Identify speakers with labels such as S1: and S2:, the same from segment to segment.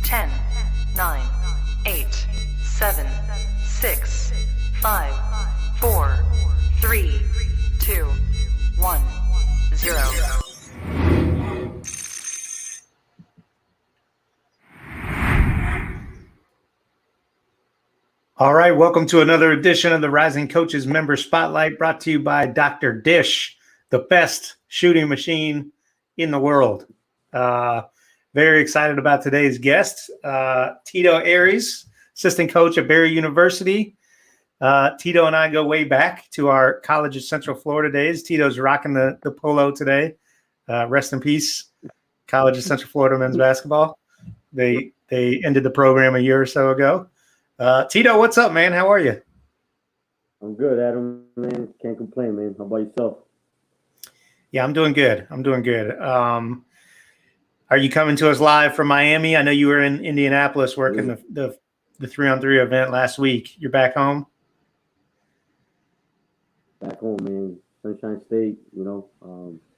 S1: 10, 9, 8, 7, 6, 5, 4, 3, 2, 1, 0.
S2: All right, welcome to another edition of the Rising Coaches Member Spotlight, brought to you by Dr. Dish, the best shooting machine in the world. Very excited about today's guest, Tito Arias, assistant coach at Barry University. Tito and I go way back to our College of Central Florida days. Tito's rocking the polo today. Rest in peace, College of Central Florida men's basketball. They ended the program a year or so ago. Tito, what's up, man? How are you?
S3: I'm good, Adam, man. Can't complain, man. How about yourself?
S2: Yeah, I'm doing good. Are you coming to us live from Miami? I know you were in Indianapolis working the 3-on-3 event last week. You're back home?
S3: Back home, man. Sunshine State,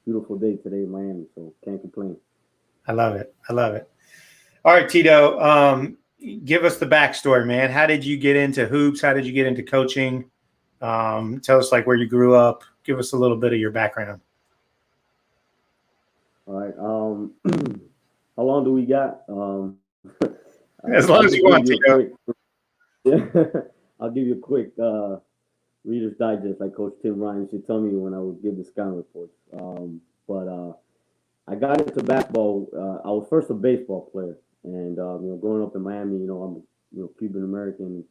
S3: beautiful day today in Miami, so can't complain.
S2: I love it. All right, Tito, give us the backstory, man. How did you get into hoops? How did you get into coaching? Tell us where you grew up. Give us a little bit of your background.
S3: All right. How long do we got?
S2: As long as you want, Tito.
S3: I'll give you a quick Reader's Digest, like Coach Tim Ryan should tell me when I would give the scouting reports. But I got into basketball. I was first a baseball player. And, growing up in Miami, I'm Cuban American.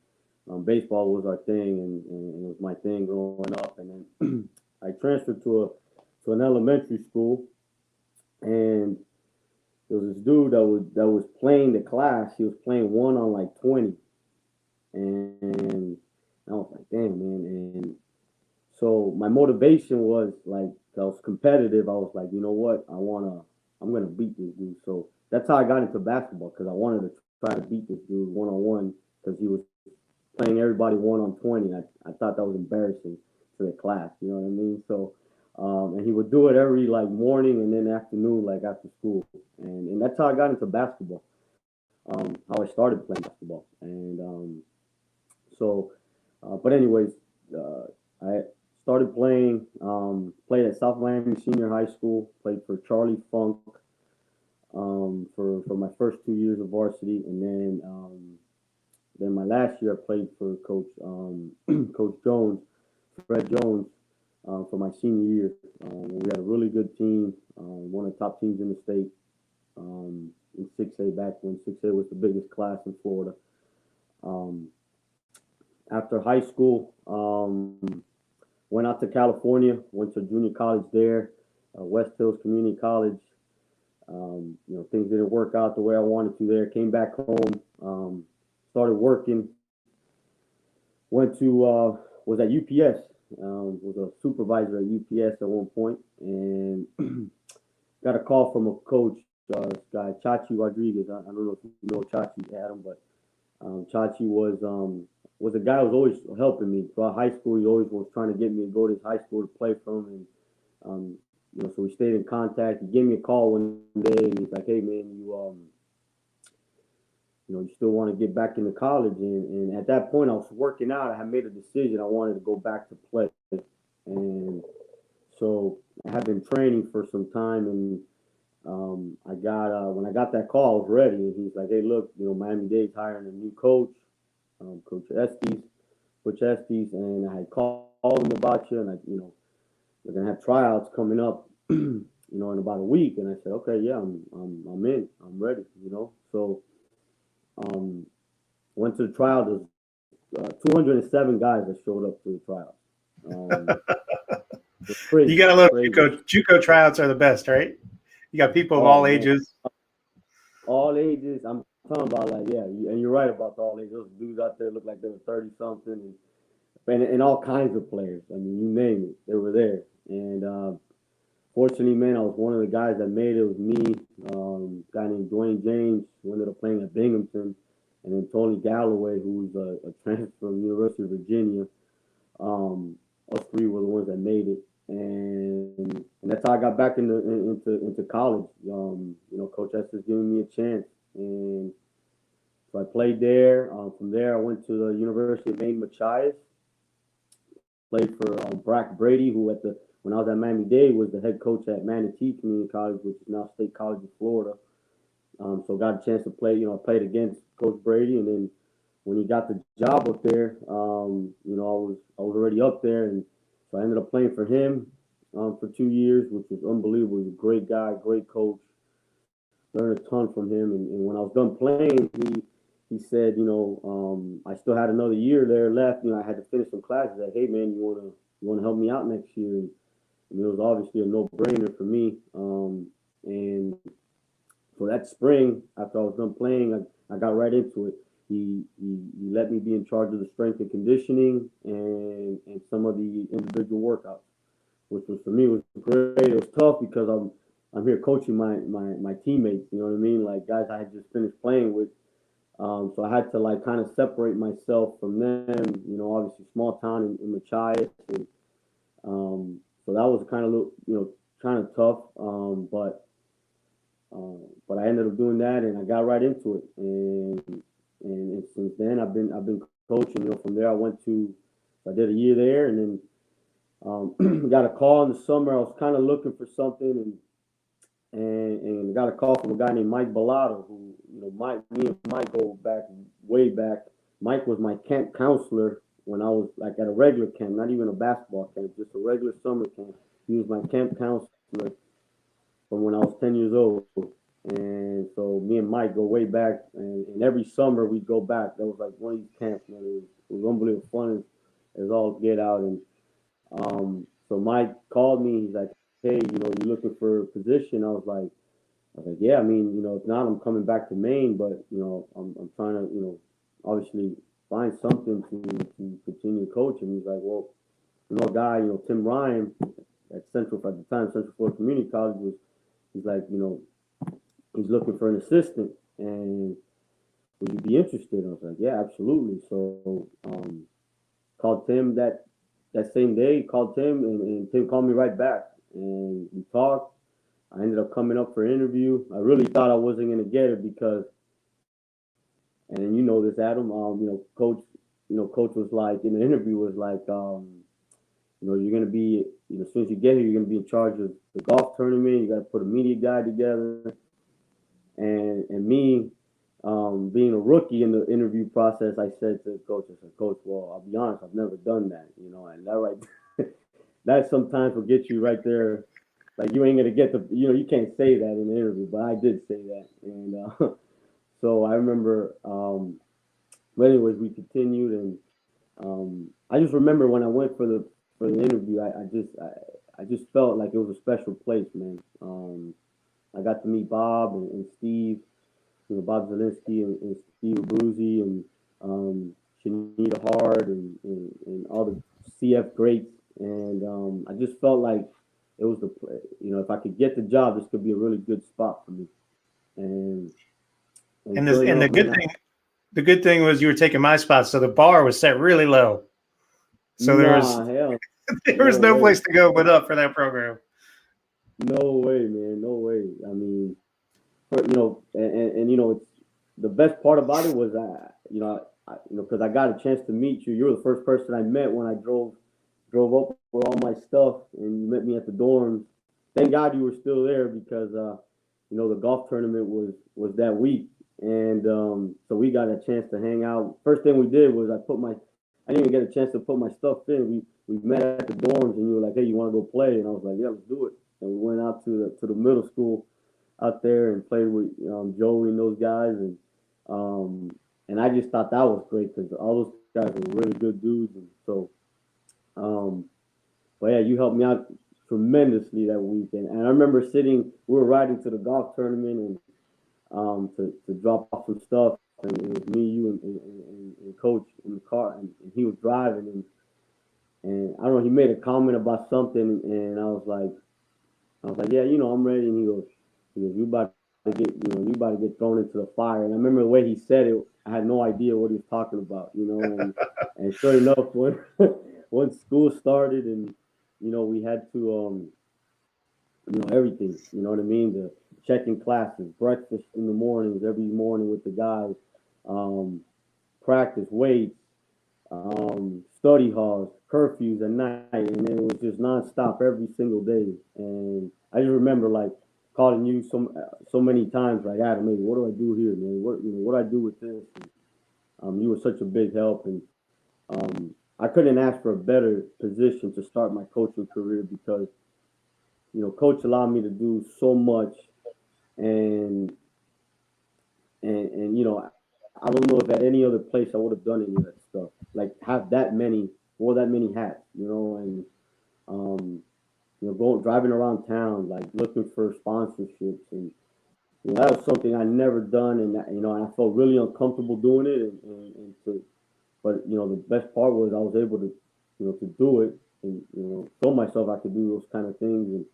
S3: Baseball was our thing, and it was my thing growing up. And then I transferred to an elementary school, and there was this dude that was playing the class. He was playing 1 on 20, and I was like, damn, man. And so my motivation was I was competitive. I was like, you know what, I'm gonna beat this dude. So that's how I got into basketball, because I wanted to try to beat this dude 1-on-1, because he was playing everybody 1 on 20. I thought that was embarrassing to the class, you know what I mean? So, and he would do it every morning and then afternoon, after school. And that's how I got into basketball, how I started playing basketball. And but anyways, I started playing, played at South Miami Senior High School, played for Charlie Funk, for my first 2 years of varsity, and then my last year I played for Coach Jones, Fred Jones, for my senior year. We had a really good team, one of the top teams in the state, in 6A, back when 6A was the biggest class in Florida. After high school, went out to California, went to junior college there, West Hills Community College. Things didn't work out the way I wanted to there. Came back home, started working. Was at UPS. Was a supervisor at UPS at one point, and got a call from a coach, this guy Chachi Rodriguez. I don't know if you know Chachi, Adam, but Chachi was a guy who was always helping me throughout high school. He always was trying to get me to go to his high school to play for him, and so we stayed in contact. He gave me a call one day, and he's like, "Hey, man, you still want to get back into college?" And at that point, I was working out. I had made a decision. I wanted to go back to play, and so I had been training for some time. And I got when I got that call, I was ready. And he's like, "Hey, look, Miami-Dade's hiring a new coach, Coach Estes, and I had called him about you, and we're gonna have tryouts coming up, in about a week." And I said, "Okay, yeah, I'm in, I'm ready." So went to the trial. There's 207 guys that showed up to the trial.
S2: You gotta love JUCO. JUCO tryouts are the best, right? You got people of all ages.
S3: All ages. I'm talking about and you're right about all ages. Those dudes out there look like they were 30 something, and all kinds of players. I mean, you name it, they were there. And fortunately, man, I was one of the guys that made it. It was me, a guy named Dwayne James, who ended up playing at Binghamton, and then Tony Galloway, who's a transfer from the University of Virginia. Us three were the ones that made it, and that's how I got back into college. Coach Estes giving me a chance, and So I played there. From there, I went to the University of Maine, Machias. Played for Brock Brady, who when I was at Miami-Dade was the head coach at Manatee Community College, which is now State College of Florida. So got a chance to play. I played against Coach Brady, and then when he got the job up there, I was already up there, and so I ended up playing for him for 2 years, which was unbelievable. He was a great guy, great coach. Learned a ton from him, and when I was done playing, he said, I still had another year there left. I had to finish some classes. Like, hey man, you wanna help me out next year? And it was obviously a no-brainer for me. And so that spring, after I was done playing, I got right into it. He let me be in charge of the strength and conditioning and some of the individual workouts, which was for me was great. It was tough because I'm here coaching my teammates. You know what I mean? Like guys I had just finished playing with. So I had to like kind of separate myself from them. Obviously small town in Machias, and so that was kind of tough. But I ended up doing that, and I got right into it. And since then I've been coaching. From there I did a year there, and then got a call in the summer. I was kind of looking for something, and got a call from a guy named Mike Bellotto, who me and Mike go way back. Mike was my camp counselor when I was like at a regular camp, not even a basketball camp, just a regular summer camp. He was my camp counselor from when I was 10 years old. And so me and Mike go way back, and every summer we'd go back. That was like one of these camps, man. It was unbelievable fun as all get out. And so Mike called me. He's like, hey, you looking for a position? I was like, yeah, I mean, if not, I'm coming back to Maine, but, I'm trying to, obviously find something to continue coaching. He's like, well, a guy, Tim Ryan at Central Florida Community College he's like, he's looking for an assistant, and would you be interested? I was like, yeah, absolutely. So, called Tim that same day, called Tim, and Tim called me right back, and we talked. I ended up coming up for an interview. I really thought I wasn't going to get it because, and then this, Adam, coach was like, in the interview was like, you're going to be, as soon as you get here, you're going to be in charge of the golf tournament. You got to put a media guide together. And me, being a rookie in the interview process, I said to the coach, Coach, well, I'll be honest, I've never done that, and that right, that sometimes will get you right there. Like you ain't gonna get you can't say that in the interview, but I did say that, and so I remember. But anyways, we continued, and I just remember when I went for the interview, I just felt like it was a special place, man. I got to meet Bob and Steve, Bob Zielinski and Steve Abruzzi and Shanita Hard and all the CF greats, and I just felt like it was if I could get the job, this could be a really good spot for me. And
S2: the good thing was you were taking my spot, so the bar was set really low. So there was no place to go but up for that program.
S3: No way, man. No way. I mean, it's the best part about it was because I got a chance to meet you. You were the first person I met when I drove up with all my stuff, and you met me at the dorms. Thank God you were still there because the golf tournament was that week, and so we got a chance to hang out. First thing we did was I didn't even get a chance to put my stuff in. We met at the dorms, and you were like, hey, you want to go play? And I was like, yeah, let's do it. And we went out to the middle school out there and played with Joey and those guys, and I just thought that was great because all those guys were really good dudes, and so but yeah, you helped me out tremendously that weekend. And I remember we were riding to the golf tournament and to drop off some stuff, and it was me, you, and Coach in the car, and he was driving, and I don't know, he made a comment about something, and I was like, yeah, I'm ready. And he goes, you about to get thrown into the fire. And I remember the way he said it, I had no idea what he was talking about, and sure enough, when school started and, we had to, everything, you know what I mean? The checking classes, breakfast in the mornings, every morning with the guys, practice, weights, study halls, curfews at night, and it was just nonstop every single day. And I just remember like calling you so many times, like Adam, hey, what do I do here, man? What do I do with this? And, you were such a big help, and I couldn't ask for a better position to start my coaching career because coach allowed me to do so much, and I don't know if at any other place I would have done any of that stuff. Like have wore that many hats, and um, going driving around town, like looking for sponsorships, and that was something I never done, and and I felt really uncomfortable doing it, but the best part was I was able to, to do it, and show myself I could do those kind of things,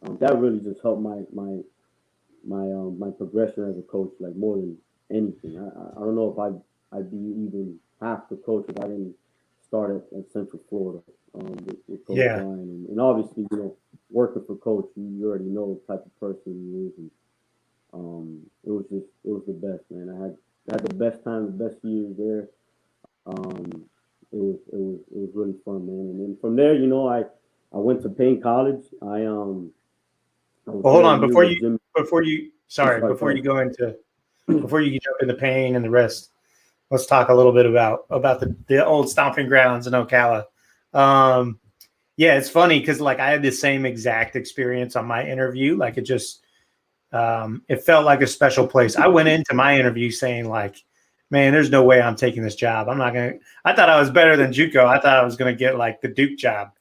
S3: and that really just helped my progression as a coach, like more than anything. I don't know if I'd be even half the coach if I didn't start at Central Florida with Coach
S2: Yeah.
S3: Ryan, and obviously working for Coach, you already know the type of person he is, and it was the best, man. I had the best time, the best years there. It was really fun, man. And then from there, I went to Payne College. I was
S2: Well, hold
S3: there a
S2: on
S3: year
S2: before
S3: with
S2: you
S3: Jim.
S2: before you
S3: I'm
S2: sorry
S3: sorry,
S2: before you
S3: go
S2: go into before you jump into pain and the rest. Let's talk a little bit about the old stomping grounds in Ocala. Um, yeah, it's funny because like I had the same exact experience on my interview. Like it felt like a special place. I went into my interview saying like, man, there's no way I'm taking this job. I'm not gonna. I thought I was better than JUCO. I thought I was gonna get like the Duke job,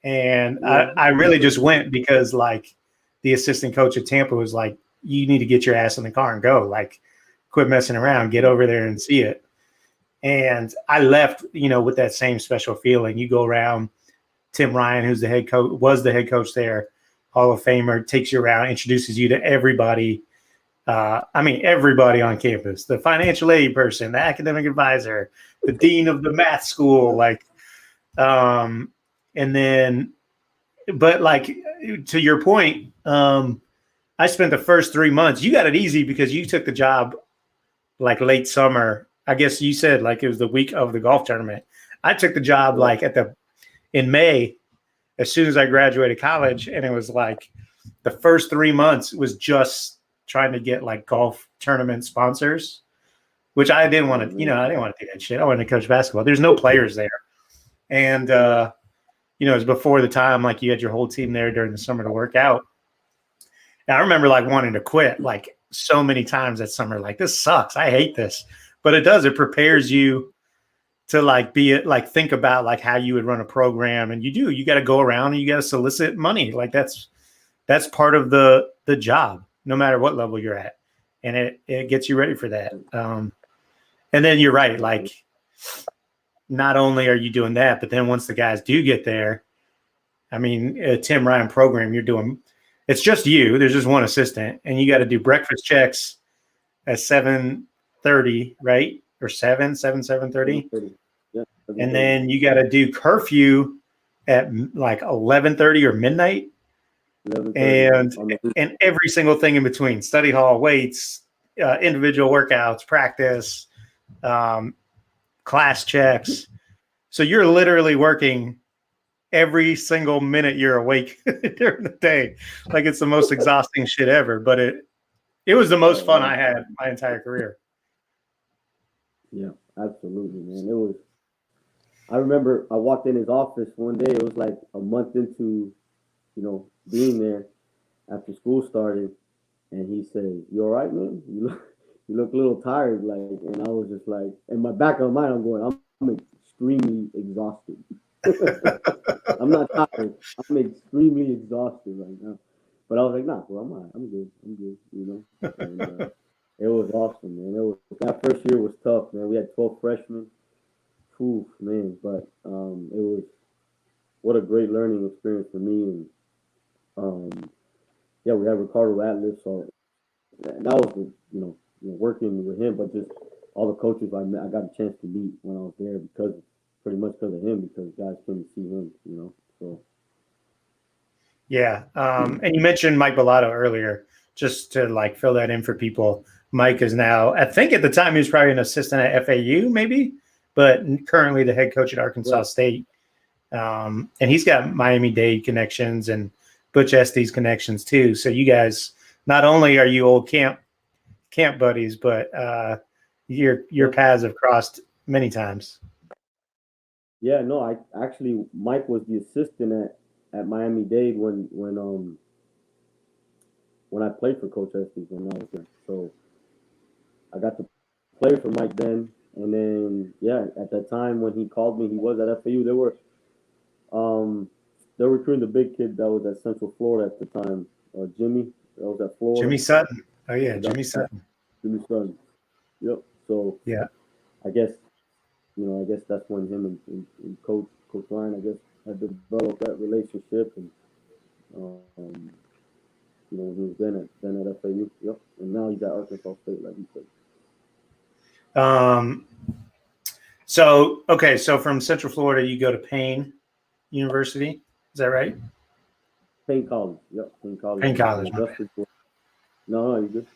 S2: and
S3: Yeah.
S2: I really just went because like the assistant coach at Tampa was like, you need to get your ass in the car and go. Like, quit messing around. Get over there and see it. And I left, with that same special feeling. You go around. Tim Ryan, who's the head coach, was the head coach there, Hall of Famer, takes you around, introduces you to everybody. Everybody on campus, the financial aid person, the academic advisor, the dean of the math school, and then, but like to your point, I spent the first 3 months. You got it easy because you took the job like late summer. I guess you said like it was the week of the golf tournament. I took the job like in May, as soon as I graduated college, and it was like the first 3 months was just trying to get like golf tournament sponsors, which I didn't want to, I didn't want to do that shit. I wanted to coach basketball. There's no players there. And, it was before the time, like you had your whole team there during the summer to work out. And I remember like wanting to quit like so many times that summer, like this sucks. I hate this, but it does. It prepares you to like think about like how you would run a program, and you got to go around and you got to solicit money. Like that's part of the job, no matter what level you're at. And it gets you ready for that. And then you're right. Like not only are you doing that, but then once the guys do get there, I mean, a Tim Ryan program, it's just you. There's just one assistant, and you got to do breakfast checks at 7:30, right? Or 7:30.
S3: Yeah.
S2: And then you got to do curfew at like 11:30 or midnight. And every single thing in between: study hall, weights, individual workouts, practice, class checks. So you're literally working every single minute you're awake during the day. Like it's the most exhausting shit ever, but it was the most fun I had my entire career.
S3: Yeah, absolutely, man. It was. I remember I walked in his office one day. It was like a month into, being there after school started, and he said, "You all right, man? You look a little tired." Like, and I was just like, in my back of my mind, I'm going, I'm extremely exhausted. I'm not tired. I'm extremely exhausted right now. But I was like, nah, bro, I'm all right. I'm good. And it was awesome, man. That first year was tough, man. We had 12 freshmen. Oof, man. But it was what a great learning experience for me. And yeah, we had Ricardo Atlas. So that was working with him, but just all the coaches I got a chance to meet when I was there pretty much because of him, because guys came to see him. So
S2: yeah. And you mentioned Mike Bellato earlier. just to like fill that in for people. Mike is now, I think at the time he was probably an assistant at FAU, maybe, but currently the head coach at Arkansas State. And he's got Miami-Dade connections and Butch Estes connections too. So you guys, not only are you old camp buddies, but your paths have crossed many times.
S3: Yeah, no, I actually Mike was the assistant at Miami-Dade when I played for Coach Estes when I was there. So I got to play for Mike then, and then at that time when he called me, he was at FAU. They were recruiting the big kid that was at Central Florida at the time, Jimmy. That was at Florida.
S2: Jimmy Sutton. Oh yeah, Jimmy Sutton.
S3: Jimmy Sutton. Yep. So
S2: yeah,
S3: I guess that's when him and Coach Ryan, I guess, had developed that relationship, and when he was then at FAU. Yep. And now he's at Arkansas State, like you said.
S2: So from Central Florida, you go to Payne University. Is that right?
S3: Payne College. Yep. Payne College.
S2: Payne College.
S3: No, you're good.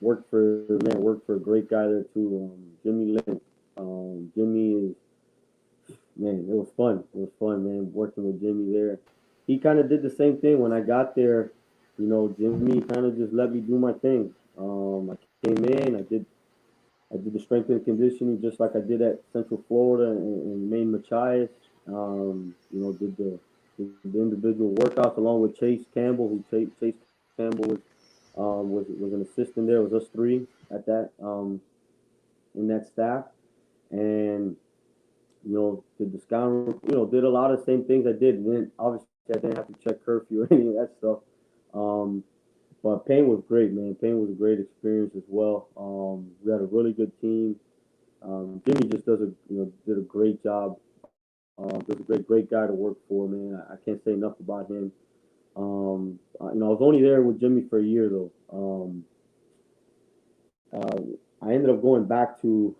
S3: Worked for a great guy there too, Jimmy Lynn. Jimmy is, man, it was fun. It was fun, man, working with Jimmy there. He kind of did the same thing when I got there. Jimmy kind of just let me do my thing. I came in, I did the strength and conditioning just like I did at Central Florida and Maine Machias. Did the individual workouts along with Chase Campbell, Chase Campbell was an assistant there. It was us three at that in that staff, and did the scout, did a lot of the same things I did. And then obviously I didn't have to check curfew or any of that stuff. But Payne was great, man. Payne was a great experience as well. We had a really good team. Jimmy just did a great job. Just a great guy to work for, man. I can't say enough about him. I was only there with Jimmy for a year though. I ended up going back to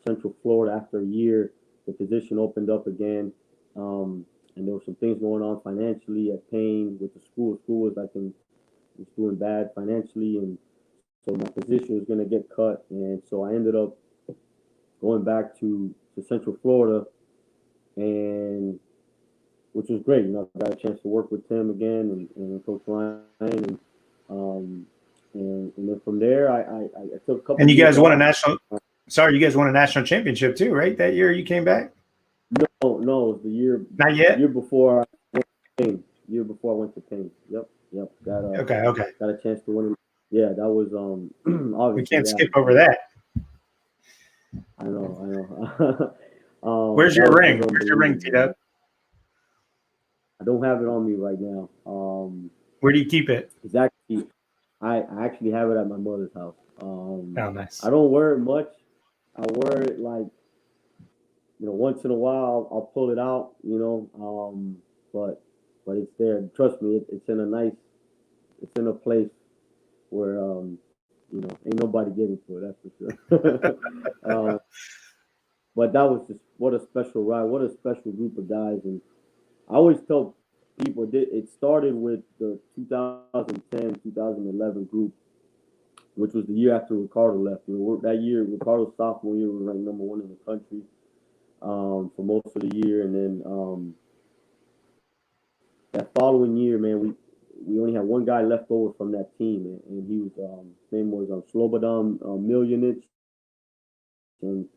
S3: Central Florida after a year. The position opened up again, and there were some things going on financially at Payne with the school. The school was doing bad financially, and so my position was going to get cut, and so I ended up going back to Central Florida, and which was great. I got a chance to work with Tim again and Coach Ryan, and then from there I took a couple.
S2: And you guys won a national. Sorry, you guys won a national championship too, right? That year you came back.
S3: No, it was the year.
S2: Not yet.
S3: The year before I went to Payne. Year before I went to Payne. Yep.
S2: Okay.
S3: Got a chance to win. Yeah, that was obviously.
S2: We can't skip over that.
S3: I know.
S2: Where's your ring? Where's your ring, Tito?
S3: I don't have it on me right now.
S2: Where do you keep it?
S3: Exactly. I actually have it at my mother's house.
S2: Oh, nice.
S3: I don't wear it much. I wear it like, once in a while I'll pull it out, but it's there. Trust me, it's in a place where, ain't nobody getting to it, that's for sure. But that was just, what a special ride, what a special group of guys. And I always tell people, it started with the 2010, 2011 group, which was the year after Ricardo left. That year, Ricardo's sophomore year, was ranked number 1 in the country for most of the year. And then that following year, man, we only had one guy left over from that team, and he was his name was Slobodan Miljanic, and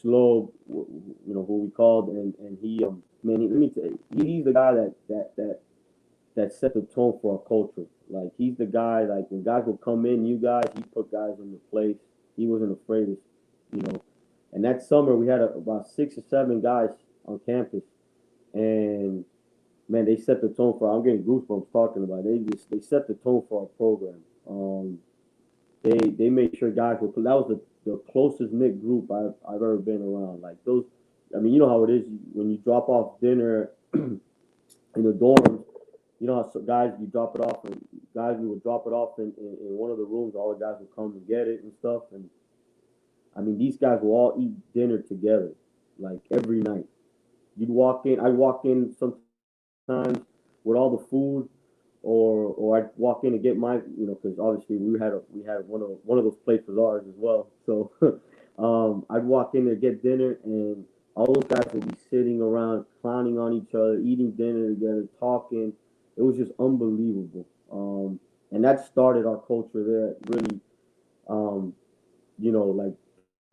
S3: Slow, who we called, and he, man, let me tell you, he's the guy that set the tone for our culture. Like, he's the guy, like, when guys would come in, new guys, he put guys in the place. He wasn't afraid of, And that summer, we had about 6 or 7 guys on campus, and man, they set the tone for. I'm getting goosebumps talking about it. They set the tone for our program. They made sure guys were. That was the closest knit group I've ever been around. Like those, I mean, you know how it is when you drop off dinner in the dorms. You know how guys you drop it off, and guys we would drop it off in one of the rooms. All the guys would come and get it and stuff. And I mean, these guys will all eat dinner together, like every night. I'd walk in sometimes, with all the food, or I'd walk in and get my, because obviously we had one of those plates was ours as well. So I'd walk in there, get dinner, and all those guys would be sitting around, clowning on each other, eating dinner together, talking. It was just unbelievable. And that started our culture there. Really, um, like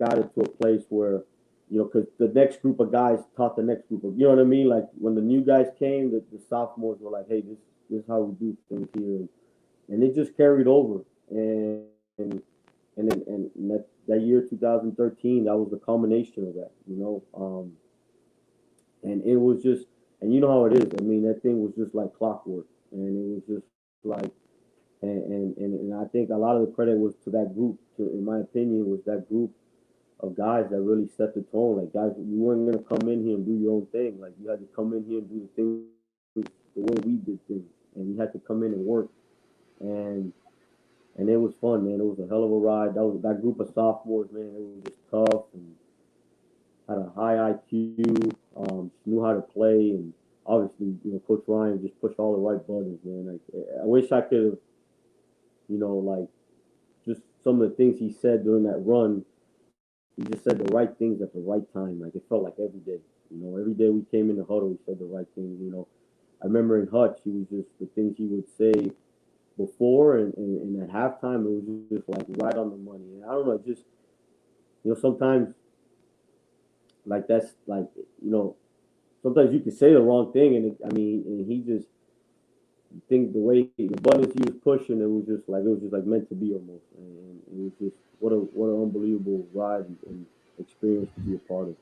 S3: got it to a place where, because the next group of guys taught the next group of, you know what I mean? Like when the new guys came, the sophomores were like, hey, this is how we do things here. And it just carried over. And that year, 2013, that was the culmination of that, and it was just, and you know how it is. I mean, that thing was just like clockwork, and it was just like, and I think a lot of the credit was to that group. In my opinion, was that group of guys that really set the tone. Like guys, you weren't gonna come in here and do your own thing. Like you had to come in here and do the things the way we did things, and you had to come in and work, and it was fun, man. It was a hell of a ride. That group of sophomores, man. It was just tough and had a high IQ, knew how to play, and obviously, Coach Ryan just pushed all the right buttons, man. Like I wish I could have, like just some of the things he said during that run. He just said the right things at the right time. Like it felt like every day. Every day we came in the huddle, he said the right things. I remember in Hutch, he was just the things he would say before and at halftime, it was just like right on the money. And I don't know, just sometimes like that's like sometimes you can say the wrong thing, and he just think the way the buttons he was pushing, it was just like meant to be almost, and it was just what an unbelievable ride and experience to be a part of.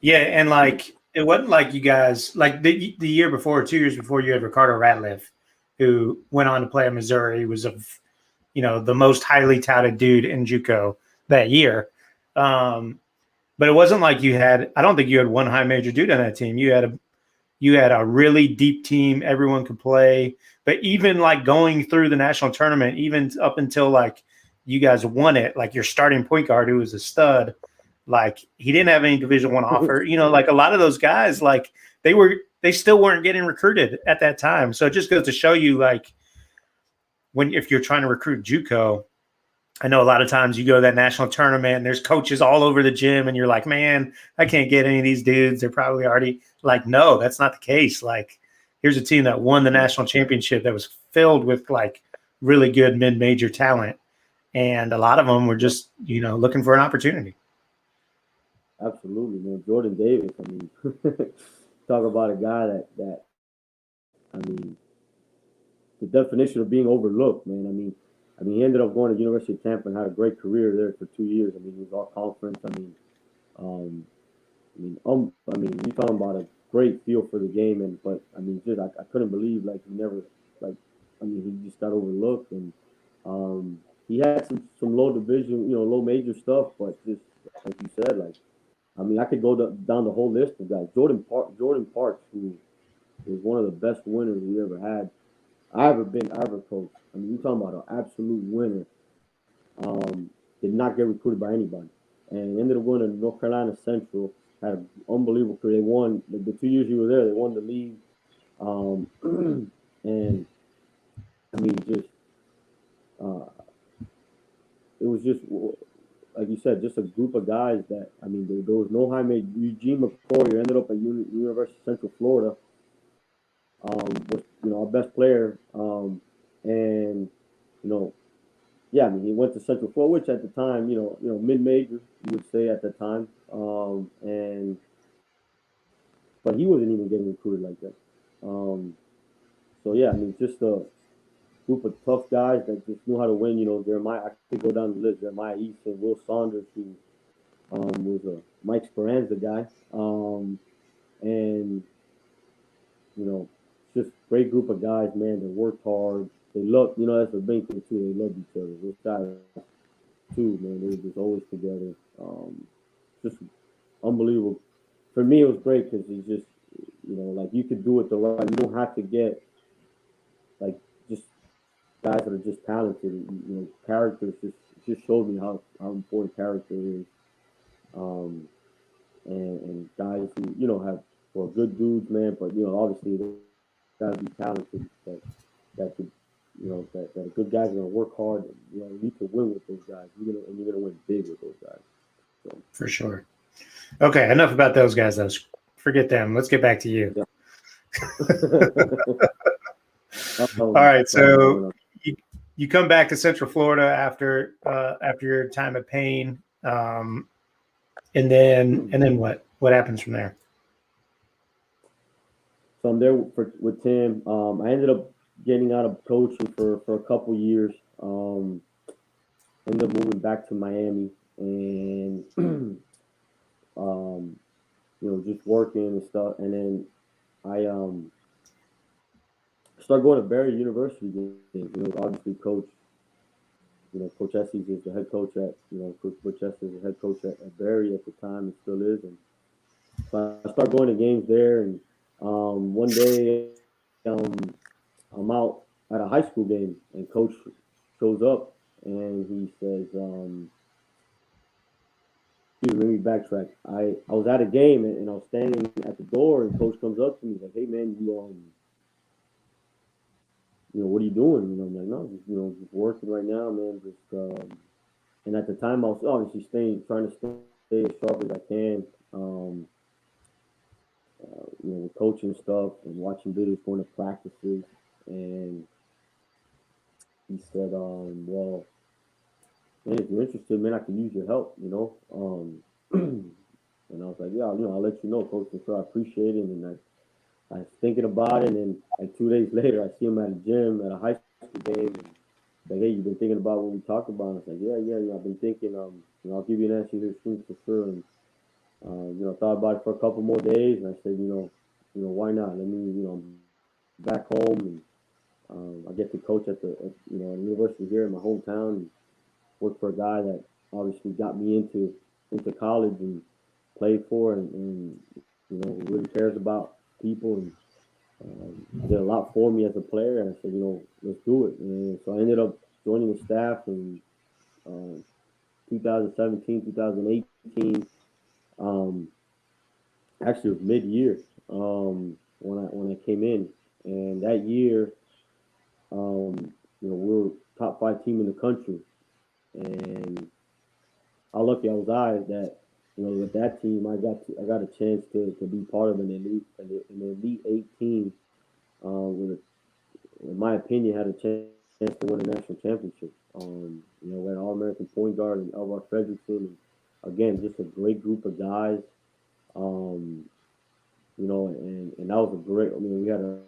S2: Yeah, and like it wasn't like you guys like the year before, 2 years before, you had Ricardo Ratliff, who went on to play at Missouri. He was the most highly touted dude in JUCO that year. But it wasn't like you had. I don't think you had one high major dude on that team. You had a really deep team. Everyone could play. But even like going through the national tournament, even up until like you guys won it, like your starting point guard, who was a stud, like he didn't have any Division I offer. Like a lot of those guys, like they still weren't getting recruited at that time. So it just goes to show you, like, if you're trying to recruit JUCO, I know a lot of times you go to that national tournament and there's coaches all over the gym and you're like, man, I can't get any of these dudes. They're probably already like, no, that's not the case. Like, here's a team that won the national championship that was filled with like really good mid-major talent. And a lot of them were just, looking for an opportunity.
S3: Absolutely, man. Jordan Davis, I mean, talk about a guy that I mean, the definition of being overlooked, man. He ended up going to University of Tampa and had a great career there for 2 years. He was all conference. You're talking about a great feel for the game, but I couldn't believe like he never he just got overlooked, and he had some low division, low major stuff, but just like you said, like I could go down the whole list of guys. Jordan Parks, who was one of the best winners we ever had. I ever coached. You're talking about an absolute winner. Did not get recruited by anybody, and ended up going to North Carolina Central. Had an unbelievable career. They won the 2 years he was there. They won the league, and just it was just like you said, just a group of guys that there was no high major. Eugene McCoy ended up at University of Central Florida. Was our best player, and he went to Central Florida, which at the time, mid-major, you would say at the time, but he wasn't even getting recruited like that. Just a group of tough guys that just knew how to win. Jeremiah, I could go down the list. Jeremiah Easton, Will Saunders, who was a Mike Speranza guy, and just great group of guys, man. They worked hard. They loved, that's the main thing too. They loved each other. Those guys too, man. They were just always together. Just unbelievable. For me, it was great because it's just, like you could do it the right. You don't have to get like just guys that are just talented. Characters just showed me how important character is. And guys who have were good dudes, man. But obviously gotta be talented. That could, that a good guy's gonna work hard. You need to win with those guys. You're gonna win big with those guys. So.
S2: For sure. Okay, enough about those guys. Forget them. Let's get back to you.
S3: Yeah.
S2: All right, so you come back to Central Florida after your time at Payne, and then what? What happens from there?
S3: So I'm there with Tim. I ended up getting out of coaching for a couple years. Ended up moving back to Miami and just working and stuff. And then I started going to Barry University games. Obviously, Coach Estes is the head coach at Coach Butch Estes is the head coach at Barry at the time and still is. And so I started going to games there. And one day I'm out at a high school game and Coach shows up and he says, let me backtrack. I was at a game and I was standing at the door and Coach comes up to me. He's like, "Hey man, what are you doing?" And I'm like, "No, just working right now, man. Just and at the time I was obviously trying to stay as sharp as I can. With coaching stuff and watching videos, going to practices, and he said, well, man, if you're interested, man, I can use your help, and I was like, yeah, I'll let you know, Coach, for sure. I appreciate it. And I was thinking about it, and like 2 days later, I see him at a gym at a high school game. And like, "Hey, you've been thinking about what we talked about?" And I was like, yeah, I've been thinking. I'll give you an answer here soon for sure. And thought about it for a couple more days, and I said, why not? Let me, I'm back home, and I get to coach at the university here in my hometown, and work for a guy that obviously got me into college and played for, and really cares about people, and did a lot for me as a player. And I said, let's do it. And so I ended up joining the staff in 2017, 2018. Actually, it was mid-year when I came in, and that year, we were top 5 team in the country, and how lucky I was that with that team I got a chance to be part of an elite 8 team, in my opinion, had a chance to win a national championship. We had an All-American point guard and Elvar Fredrickson, and again, just a great group of guys. And that was a great. We had an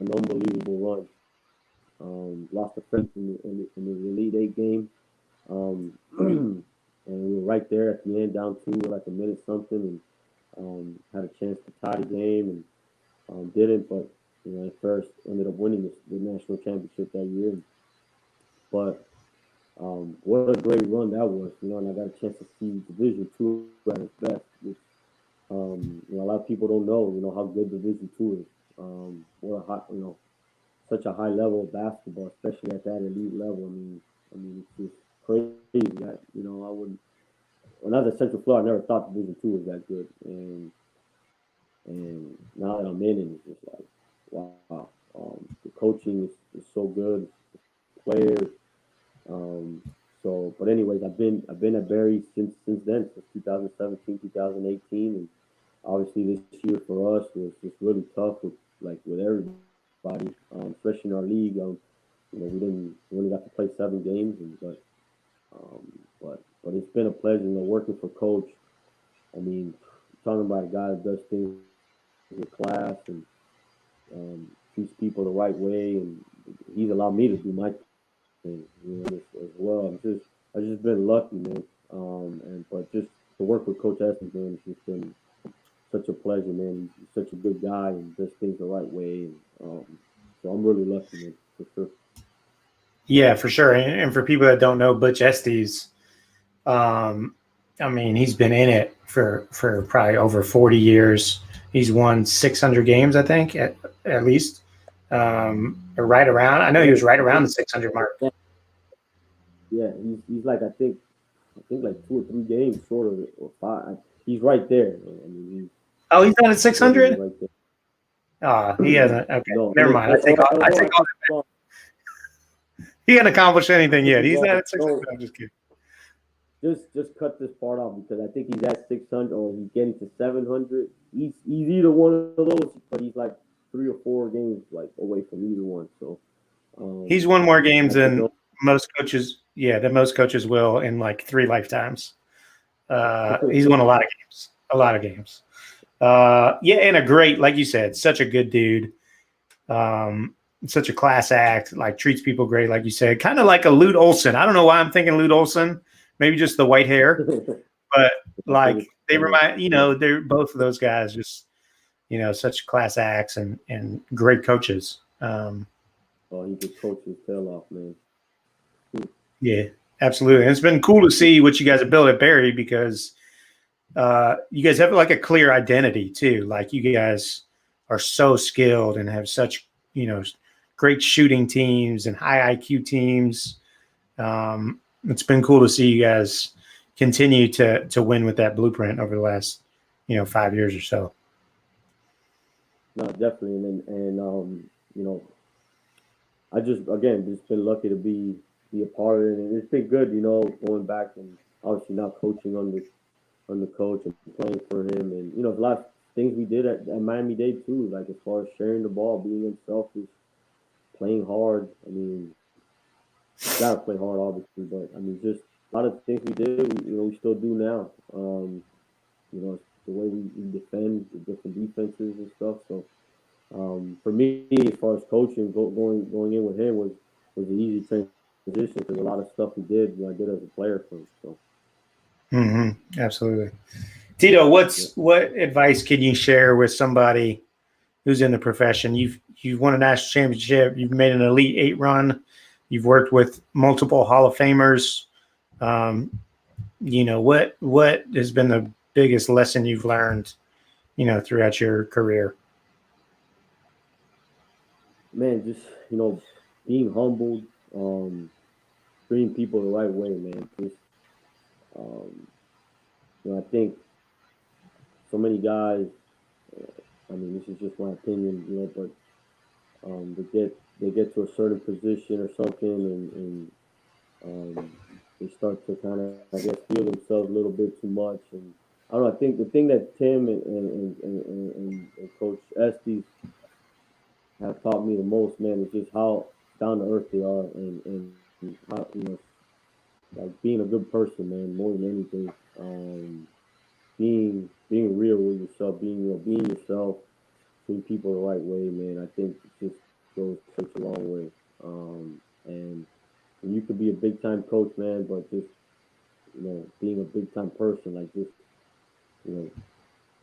S3: unbelievable run. Lost a friend in the Elite 8 game, and we were right there at the end, down 2 with like a minute something, and had a chance to tie the game, and didn't. But at first ended up winning the national championship that year. But what a great run that was, and I got a chance to see Division II at its best. Which, a lot of people don't know, how good Division II is. What a high, such a high level of basketball, especially at that elite level. I mean, it's just crazy. I wouldn't. When I was at Central Florida, I never thought Division II was that good, and now that I'm in it, it's just like, wow. The coaching is so good, players. But anyways, I've been at Barry since then, since 2017, 2018, and obviously this year for us was just really tough with everybody, especially in our league. We only got to play 7 games, but it's been a pleasure, working for Coach. I mean, talking about a guy that does things with class and treats people the right way, and he's allowed me to do my thing, as well. I've just been lucky, man. But just to work with Coach Estes, man, it's just been such a pleasure, man. He's such a good guy and does things the right way. And, so I'm really lucky, man, for sure.
S2: Yeah, for sure. And for people that don't know, Butch Estes, he's been in it for probably over 40 years. He's won 600 games, I think, at least, or right around. I know he was right around the 600 mark.
S3: Yeah, he's like, I think like 2 or 3 games short of it, or 5. He's right there.
S2: He's not at 600?
S3: Right there.
S2: He hasn't. Okay,
S3: No,
S2: never mind. I take all.
S3: no,
S2: He hasn't accomplished anything yet. He's
S3: no,
S2: not at 600.
S3: no,
S2: I'm just kidding.
S3: just cut this part off because I think he's at 600 or he's getting to 700. He's either one of those, but he's like 3 or 4 games like away from either one. So
S2: He's won more games
S3: I think
S2: than most coaches. Yeah, than most coaches will in like 3 lifetimes. He's won a lot of games. A lot of games. Yeah, and a great, like you said, such a good dude. Such a class act. Like treats people great, like you said. Kind of like a Lute Olson. I don't know why I'm thinking Lute Olson. Maybe just the white hair, but like they remind they're both of those guys. Just such class acts and great coaches.
S3: Oh, he could coach his tail off, man.
S2: Yeah, absolutely. And it's been cool to see what you guys have built at Barry because you guys have like a clear identity too. Like you guys are so skilled and have such, great shooting teams and high IQ teams. It's been cool to see you guys continue to win with that blueprint over the last, 5 years or so.
S3: No, definitely. I just been lucky to be a part of it, and it's been good, going back and obviously now coaching on the coach and playing for him, and a lot of things we did at Miami-Dade too, like as far as sharing the ball, being unselfish, playing hard. I mean, you gotta play hard, obviously, but I mean, just a lot of things we did, we still do now. The way we defend the different defenses and stuff. So for me, as far as coaching, going in with him was an easy transition because a lot of stuff we did, I did as a player first. So.
S2: Absolutely. Tito, what advice can you share with somebody who's in the profession? You've won a national championship. You've made an Elite 8 run. You've worked with multiple Hall of Famers. What has been the biggest lesson you've learned, throughout your career?
S3: Man, just being humbled, treating people the right way, man. Just I think so many guys. I mean, this is just my opinion, but they get to a certain position or something, and they start to kind of, I guess, feel themselves a little bit too much. And I don't know. I think the thing that Tim and Coach Estes have taught me the most, man, is just how down to earth they are, and how like being a good person, man, more than anything. Being real with yourself, being yourself, treating people the right way, man. I think it just goes such a long way. And you could be a big time coach, man, but just being a big time person, like just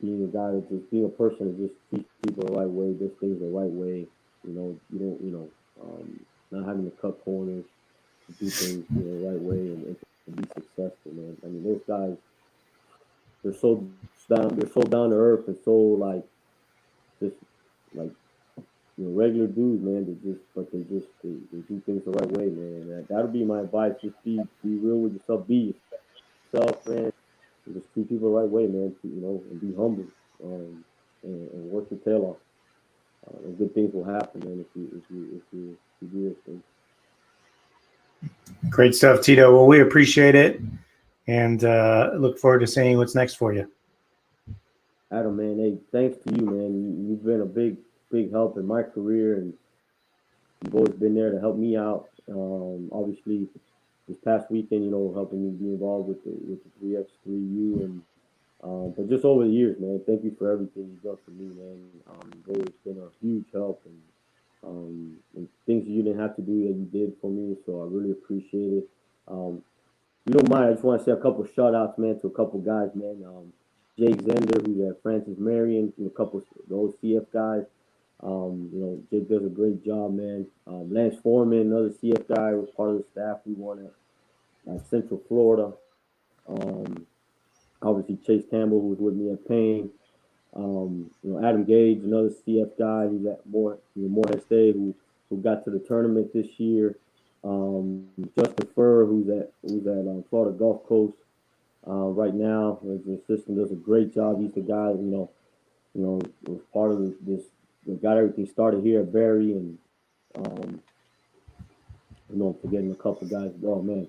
S3: being a guy that just being a person that just treats people the right way, does things the right way. You don't not having to cut corners, to do things the right way and to be successful, man. I mean, those guys, they're so down to earth and so like just like regular dudes, man. They do things the right way, man. That'll be my advice. Just be real with yourself. Be yourself, man. And just treat people the right way, man. And be humble, and work your tail off. And good things will happen, man. If you do those things.
S2: Great stuff, Tito. Well, we appreciate it, and look forward to seeing what's next for you.
S3: Adam, man, hey, thanks to you, man. You've been a big help in my career, and you've always been there to help me out. Obviously, this past weekend, helping me be involved with the 3x3U, and but just over the years, man, thank you for everything you've done for me, man. You've always been a huge help, and things you didn't have to do that you did for me, so I really appreciate it. If you don't mind, I just want to say a couple of shout outs, man, to a couple guys, man. Jake Zender, who's at Francis Marion, a couple of those CF guys. Jake does a great job, man. Lance Foreman, another CF guy, was part of the staff we won at Central Florida. Obviously Chase Campbell, who was with me at Payne. Adam Gage, another CF guy, who's at Morehead State, who got to the tournament this year. Justin Furr, who's at Florida Gulf Coast right now as an assistant, does a great job. He's the guy, was part of this got everything started here at Barry, and I'm forgetting a couple guys. Oh man,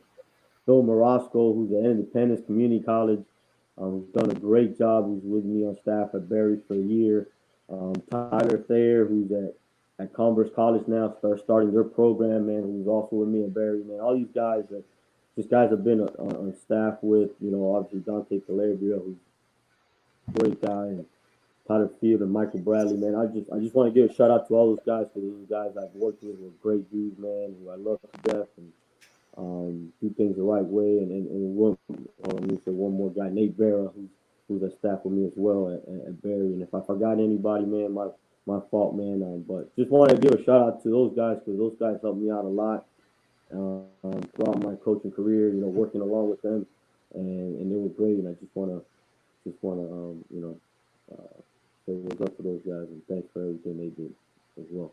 S3: Phil Morosco, who's at Independence Community College, who's done a great job. He's with me on staff at Barry for a year. Tyler Thayer, who's at Converse College now, starting their program, man, who's also with me at Barry, man. All these guys have been on staff with, obviously Dante Calabria, who's a great guy, and Tyler Field and Michael Bradley, man. I just want to give a shout out to all those guys, because those guys I've worked with were great dudes, man, who I love to death, and do things the right way. And one more guy, Nate Vera, who's at staff with me as well at Barry. And if I forgot anybody, man, my fault, man. But just want to give a shout out to those guys, because those guys helped me out a lot throughout my coaching career. Working along with them, and they were great. And I just want to say what's up to those guys, and thanks for everything they did as well.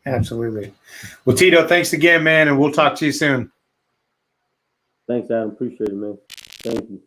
S2: Absolutely. Well, Tito, thanks again, man, and we'll talk to you soon.
S3: Thanks, Adam. Appreciate it, man. Thank you.